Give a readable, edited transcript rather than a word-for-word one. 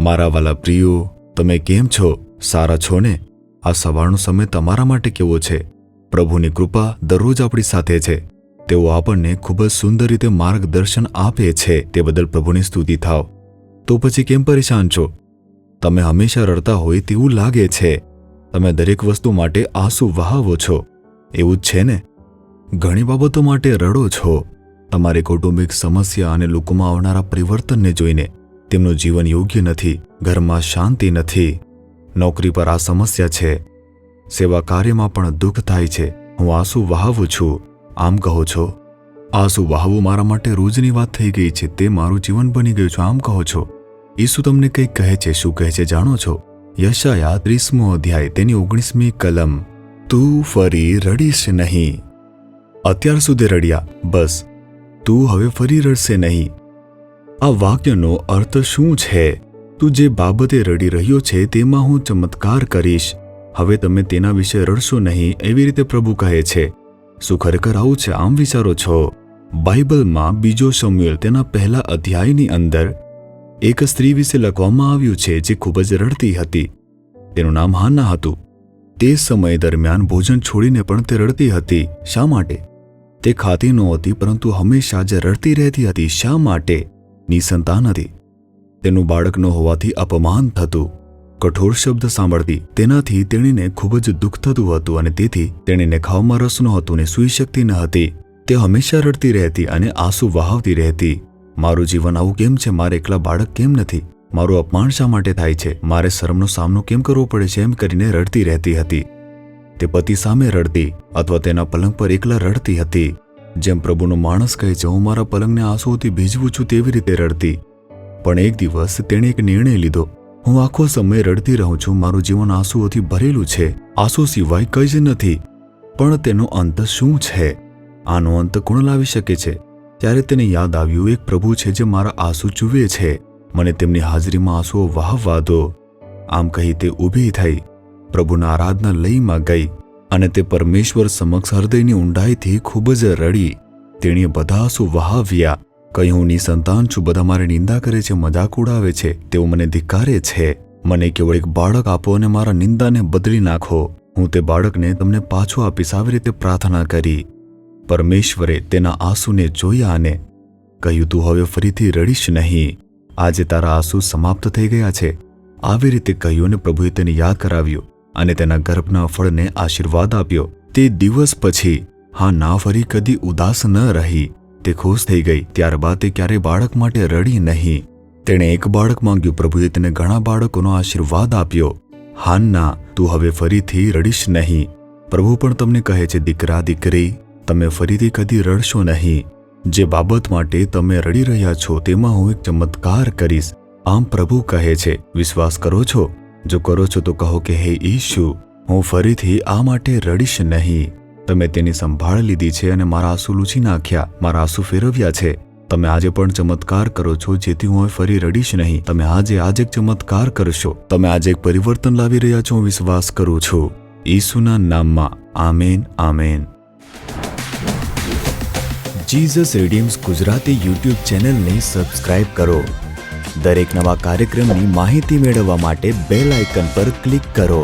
મારા વાલા પ્રિયો, તમે કેમ છો? સારા છો ને? આ સવારનો સમય તમારા માટે કેવો છે? પ્રભુની કૃપા દરરોજ આપણી સાથે છે. તેઓ આપણને ખૂબ જ સુંદર રીતે માર્ગદર્શન આપે છે. તે બદલ પ્રભુની સ્તુતિ થાવ. તો પછી કેમ પરેશાન છો? તમે હંમેશા રડતા હોય તેવું લાગે છે. તમે દરેક વસ્તુ માટે આંસુ વહાવો છો, એવું જ છે ને? ઘણી બાબતો માટે રડો છો. તમારી કૌટુંબિક સમસ્યા અને લોકોમાં આવનારા પરિવર્તનને જોઈને. તેમનું જીવન યોગ્ય નથી, ઘરમાં શાંતિ નથી, નોકરી પર આ સમસ્યા છે, સેવા કાર્યમાં પણ દુઃખ થાય છે. હું આંસુ વહાવું છું, આમ કહો છો. આંસુ વહાવું મારા માટે રોજની વાત થઈ ગઈ છે. તે મારું જીવન બની ગયું છે, આમ કહો છો. ઈસુ તમને કંઈક કહે છે. શું કહે છે જાણો છો? યશાયા 30મો અધ્યાય તેની 19મી કલમ. તું ફરી રડીશ નહીં. અત્યાર સુધી રડ્યા, બસ તું હવે ફરી રડશે નહીં. આ વાક્યનો અર્થ શું છે? તું જે બાબતે રડી રહ્યો છે તેમાં હું ચમત્કાર કરીશ. હવે તમે તેના વિશે રડશો નહીં, એવી રીતે પ્રભુ કહે છે. શું ખરેખર આવું છે? આમ વિચારો છો? બાઇબલમાં 2 શમુએલ તેના 1લા અધ્યાયની અંદર એક સ્ત્રી વિશે લખવામાં આવ્યું છે જે ખૂબ જ રડતી હતી. તેનું નામ હાન્ના હતું. તે સમય દરમિયાન ભોજન છોડીને પણ તે રડતી હતી. શા માટે? તે ખાતી નહોતી, પરંતુ હંમેશા જ રડતી રહેતી હતી. શા માટે? નિસંતાન હતી. તેનું બાળક ન હોવાથી અપમાન થતું. કઠોર શબ્દ સાંભળતી. તેનાથી તેણીને ખૂબ જ દુઃખ થતું હતું અને તેથી તેણીને ખાવામાં રસ નહોતું ને સૂઈ શકતી ન હતી. તે હંમેશા રડતી રહેતી અને આંસુ વહાવતી રહેતી. મારું જીવન આવું કેમ છે? મારે એકલા બાળક કેમ નથી? મારું અપમાન શા માટે થાય છે? મારે શરમનો સામનો કેમ કરવો પડે છે? એમ કરીને રડતી રહેતી હતી. તે પતિ સામે રડતી અથવા તેના પલંગ પર એકલા રડતી હતી. જેમ પ્રભુનો માણસ કહે છે, હું મારા પલંગને આંસુઓથી ભીંજવું છું, તેવી રીતે રડતી. પણ એક દિવસ તેણે એક નિર્ણય લીધો. હું આખો સમય રડતી રહું છું, મારું જીવન આંસુઓથી ભરેલું છે, આંસુ સિવાય કંઈ જ નથી. પણ તેનો અંત શું છે? આનો અંત કોણ લાવી શકે છે? ત્યારે તેને યાદ આવ્યું, એક પ્રભુ છે જે મારા આંસુ ચૂવે છે. મને તેમની હાજરીમાં આંસુઓ વહાવવા દો. આમ કહી તે ઊભી થઈ, પ્રભુના આરાધનાલયમાં ગઈ અને તે પરમેશ્વર સમક્ષ હૃદયની ઊંડાઈથી ખૂબ જ રડી. તેણીએ બધા આંસુ વહાવ્યા. કહી, હું નિસંતાન છું, બધા મારી નિંદા કરે છે, મજાક ઉડાવે છે, તેઓ મને ધિક્કારે છે. મને કેવળ એક બાળક આપો અને મારા નિંદાને બદલી નાખો. હું તે બાળકને તમને પાછું આપીશ. આવી રીતે પ્રાર્થના કરી. પરમેશ્વરે તેના આંસુને જોયા અને કહ્યું, તું હવે ફરીથી રડીશ નહીં. આજે તારા આંસુ સમાપ્ત થઈ ગયા છે. આવી રીતે કહ્યું અને પ્રભુએ તેને યાદ કરાવ્યું અને તેના ગર્ભના ફળને આશીર્વાદ આપ્યો. તે દિવસ પછી હાન્ના ફરી કદી ઉદાસ ન રહી. તે ખુશ થઈ ગઈ. ત્યારબાદ તે ક્યારેય બાળક માટે રડી નહીં. તેણે એક બાળક માંગ્યું. પ્રભુએ તેને ઘણા બાળકોનો આશીર્વાદ આપ્યો. હાન્ના, તું હવે ફરીથી રડીશ નહીં. પ્રભુ પણ તમને કહે છે, દીકરા દીકરી, તમે ફરીથી કદી રડશો નહીં. જે બાબત માટે તમે રડી રહ્યા છો તેમાં હું એક ચમત્કાર કરીશ. આમ પ્રભુ કહે છે. વિશ્વાસ કરો છો? જો કરો છો તો કહો કે, હે ઈશુ, હું ફરીથી આ માટે રડીશ નહીં. તમે તેની સંભાળ લીધી છે અને મારા આંસુ લૂછી નાખ્યા, મારા આંસુ ફેરવ્યા છે. તમે આજે પણ ચમત્કાર કરો છો જેથી હું ફરી રડીશ નહીં. તમે આજે એક ચમત્કાર કરશો. તમે આજે એક પરિવર્તન લાવી રહ્યા છો. હું વિશ્વાસ કરું છું. ઈસુના નામમાં amen, amen. Jesus redeems Gujarati YouTube ચેનલને સબસ્ક્રાઇબ કરો. દરેક નવા કાર્યક્રમની માહિતી મેળવવા માટે બેલ આઇકન પર ક્લિક કરો.